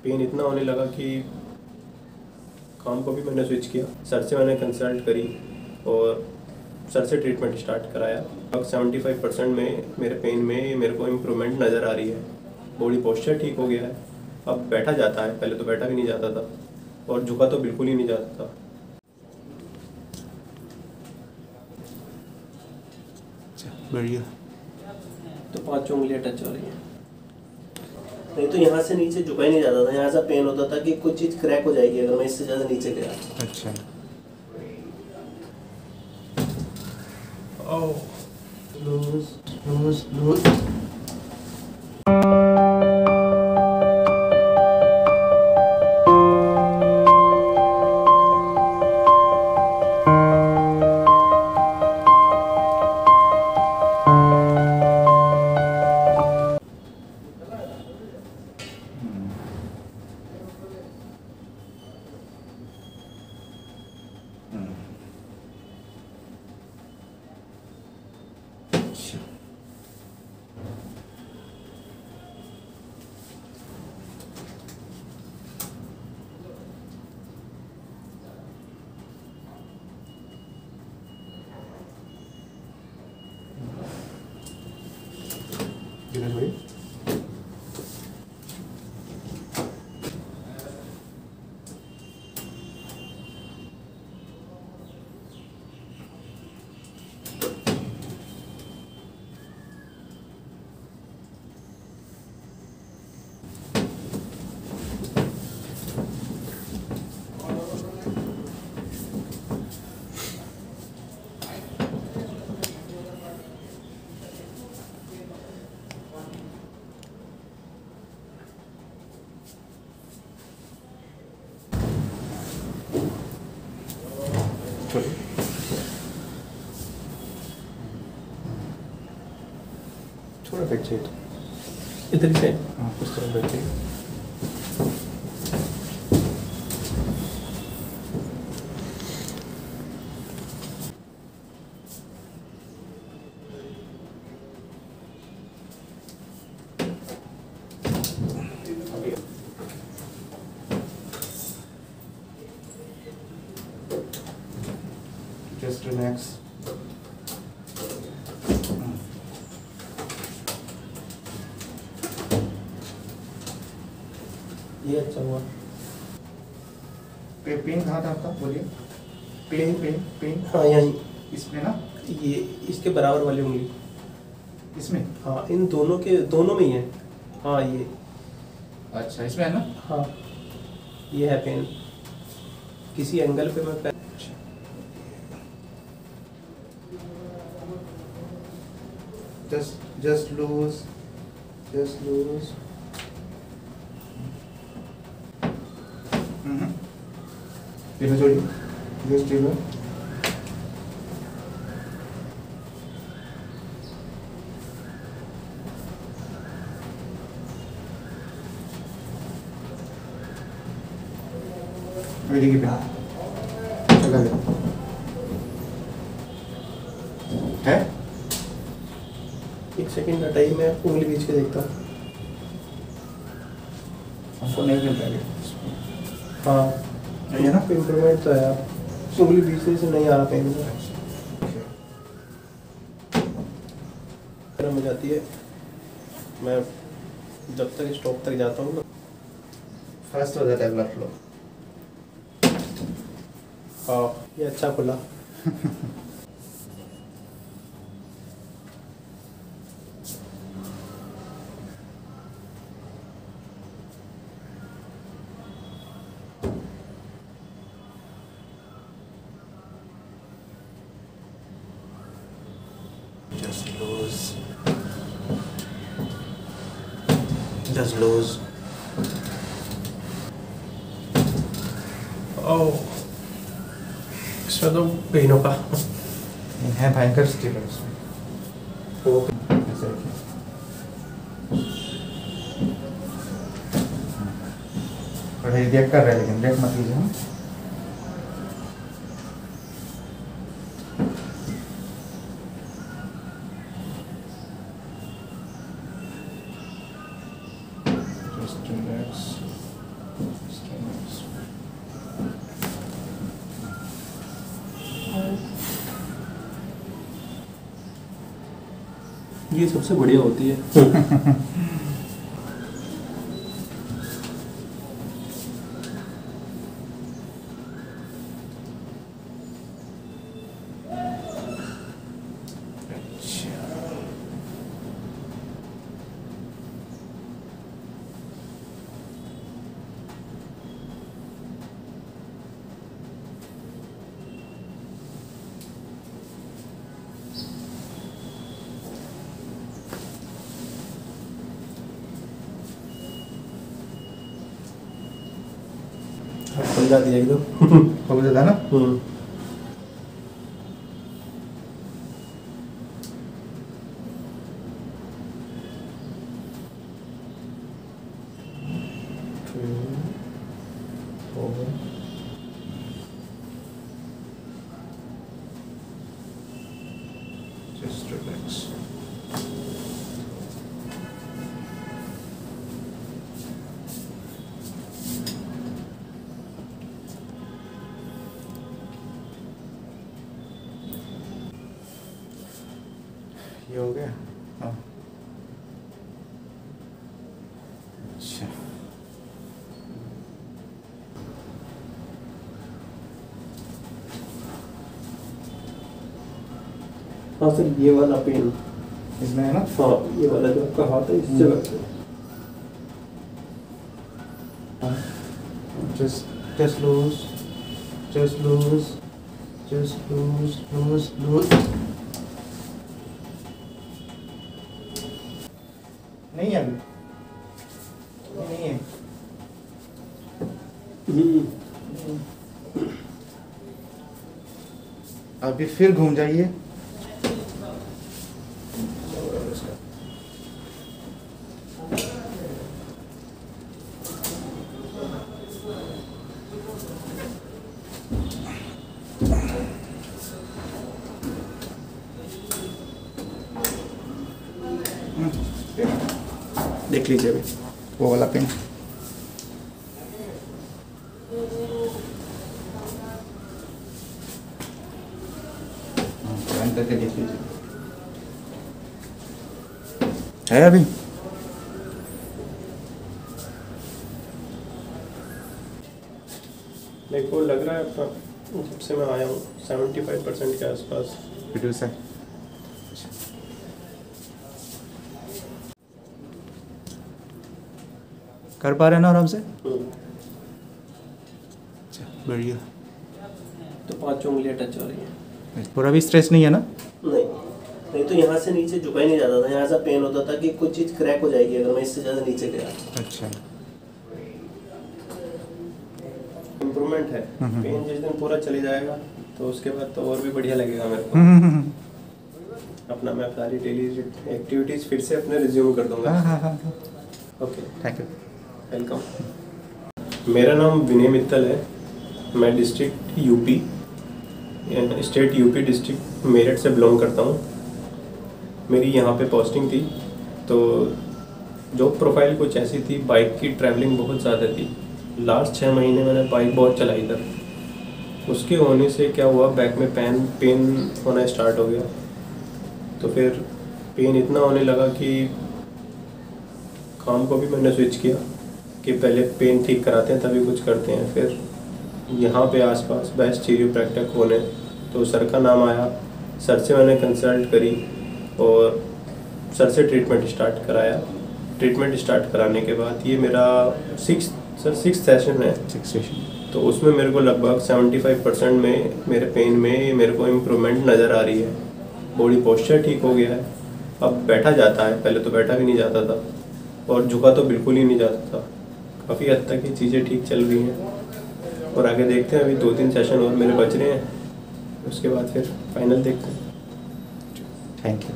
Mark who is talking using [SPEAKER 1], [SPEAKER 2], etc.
[SPEAKER 1] Pen इतना होने लगा कि काम को भी मैंने स्विच किया। सर से मैंने कंसल्ट करी और सर से ट्रीटमेंट स्टार्ट कराया। अब 75% में मेरे पेन में मेरे को इम्प्रूवमेंट नज़र आ रही है। बॉडी पोस्चर ठीक हो गया है, अब बैठा जाता है, पहले तो बैठा भी नहीं जाता था और झुका तो बिल्कुल ही नहीं जाता था।
[SPEAKER 2] बढ़िया।
[SPEAKER 1] तो 5 उंगलियां टच हो रही हैं। नहीं तो यहाँ से नीचे झुका ही नहीं जाता था। यहाँ से पेन होता था कि कुछ चीज़ क्रैक हो जाएगी अगर मैं इससे ज़्यादा नीचे गया।
[SPEAKER 2] अच्छा।
[SPEAKER 1] ओह, लूज लूज लूज।
[SPEAKER 2] धीरज भाई, थोड़ा बैठ जाइए।
[SPEAKER 1] इधर से
[SPEAKER 2] हाँ, कुछ तरह बैठ जाइए। Just relax.
[SPEAKER 1] ये अच्छा हुआ।
[SPEAKER 2] पेन कहाँ था आपका, बोलिए। Pen pen pen.
[SPEAKER 1] हाँ यहीं,
[SPEAKER 2] इसमें ना,
[SPEAKER 1] ये इसके बराबर वाली उंगली।
[SPEAKER 2] इसमें।
[SPEAKER 1] हाँ इन दोनों के दोनों में ही है। हाँ ये,
[SPEAKER 2] अच्छा, इसमें है ना।
[SPEAKER 1] हाँ ये है पेन। किसी एंगल पे मैं
[SPEAKER 2] just lose, just lose. धीरे जोड़िए, just धीरे। मेरी की पेन चला ले है।
[SPEAKER 1] एक सेकंड हटाइए, मैं उंगली बीच के देखता हूँ।
[SPEAKER 2] हमको नहीं मिल रहा है।
[SPEAKER 1] हाँ
[SPEAKER 2] नहीं है ना।
[SPEAKER 1] इम्प्रूवमेंट तो है यार, उंगली बीच से नहीं आ रहा पेन। गर्म हो जाती है, मैं जब तक स्टॉप तक जाता हूँ ना
[SPEAKER 2] फास्ट हो जाता है ब्लड फ्लो।
[SPEAKER 1] हाँ ये अच्छा खुला।
[SPEAKER 2] Just lose. Just lose.
[SPEAKER 1] ओह, इसमें तो पेन होगा।
[SPEAKER 2] है भयंकर स्टिल है इसमें।
[SPEAKER 1] वो
[SPEAKER 2] ऐसे रखिए। और ये रिएक्ट कर रहा है, लेकिन रिएक्ट मत कीजिए। Just relax.
[SPEAKER 1] ये सबसे बढ़िया होती है। समझा दिया एकदम।
[SPEAKER 2] हो गया ना। Just relax. ये हो गया। हाँ अच्छा
[SPEAKER 1] हाँ सर, ये वाला पेन,
[SPEAKER 2] इसमें है ना।
[SPEAKER 1] हाँ ये वाला जो आपका हाथ है इस जगह पे।
[SPEAKER 2] just lose। नहीं है अभी, नहीं है। अभी फिर घूम जाइए।
[SPEAKER 1] देख लीजिए अभी
[SPEAKER 2] वो वाला पेन। करके देख लीजिए है अभी।
[SPEAKER 1] मेरे को लग रहा है अपना जब से मैं आया हूँ 75% के आसपास
[SPEAKER 2] रिड्यूस है। कर पा रहे हैं ना आराम से। अच्छा बढ़िया।
[SPEAKER 1] तो 5 उंगलियां टच हो रही हैं।
[SPEAKER 2] पूरा भी स्ट्रेस नहीं है ना।
[SPEAKER 1] नहीं तो यहाँ से नीचे झुका ही नहीं जाता था। यहाँ से पेन होता था कि कुछ चीज़ क्रैक हो जाएगी अगर मैं इससे ज़्यादा नीचे गया।
[SPEAKER 2] अच्छा
[SPEAKER 1] इम्प्रूवमेंट है। पेन जिस दिन पूरा चले जाएगा तो उसके बाद तो और भी बढ़िया लगेगा मेरे को। अपना मैं सारी डेली एक्टिविटीज़ फिर से अपने रिज्यूम कर दूंगा। Okay
[SPEAKER 2] thank you.
[SPEAKER 1] वेलकम। मेरा नाम विनय मित्तल है। मैं district UP state UP district Meerut से बिलोंग करता हूँ। मेरी यहाँ पे पोस्टिंग थी तो जॉब प्रोफाइल कुछ ऐसी थी, बाइक की ट्रैवलिंग बहुत ज़्यादा थी। लास्ट 6 महीने मैंने बाइक बहुत चलाई इधर। उसके होने से क्या हुआ, बैक में पेन होना स्टार्ट हो गया। तो फिर पेन इतना होने लगा कि काम को भी मैंने स्विच किया कि पहले पेन ठीक कराते हैं तभी कुछ करते हैं। फिर यहाँ पे आसपास बेस्ट चिरोप्रैक्टर खोले तो सर का नाम आया। सर से मैंने कंसल्ट करी और सर से ट्रीटमेंट स्टार्ट कराया। ट्रीटमेंट स्टार्ट कराने के बाद ये मेरा 6th सेशन है।
[SPEAKER 2] 6 सेशन।
[SPEAKER 1] तो उसमें मेरे को लगभग 75% में मेरे पेन में मेरे को इम्प्रूवमेंट नज़र आ रही है। बॉडी पोस्चर ठीक हो गया है। अब बैठा जाता है, पहले तो बैठा भी नहीं जाता था और झुका तो बिल्कुल ही नहीं जाता था। काफ़ी हद तक ये चीज़ें ठीक चल रही हैं और आगे देखते हैं। अभी 2-3 सेशन और मेरे बच रहे हैं, उसके बाद फिर फाइनल देखते हैं।
[SPEAKER 2] Thank you.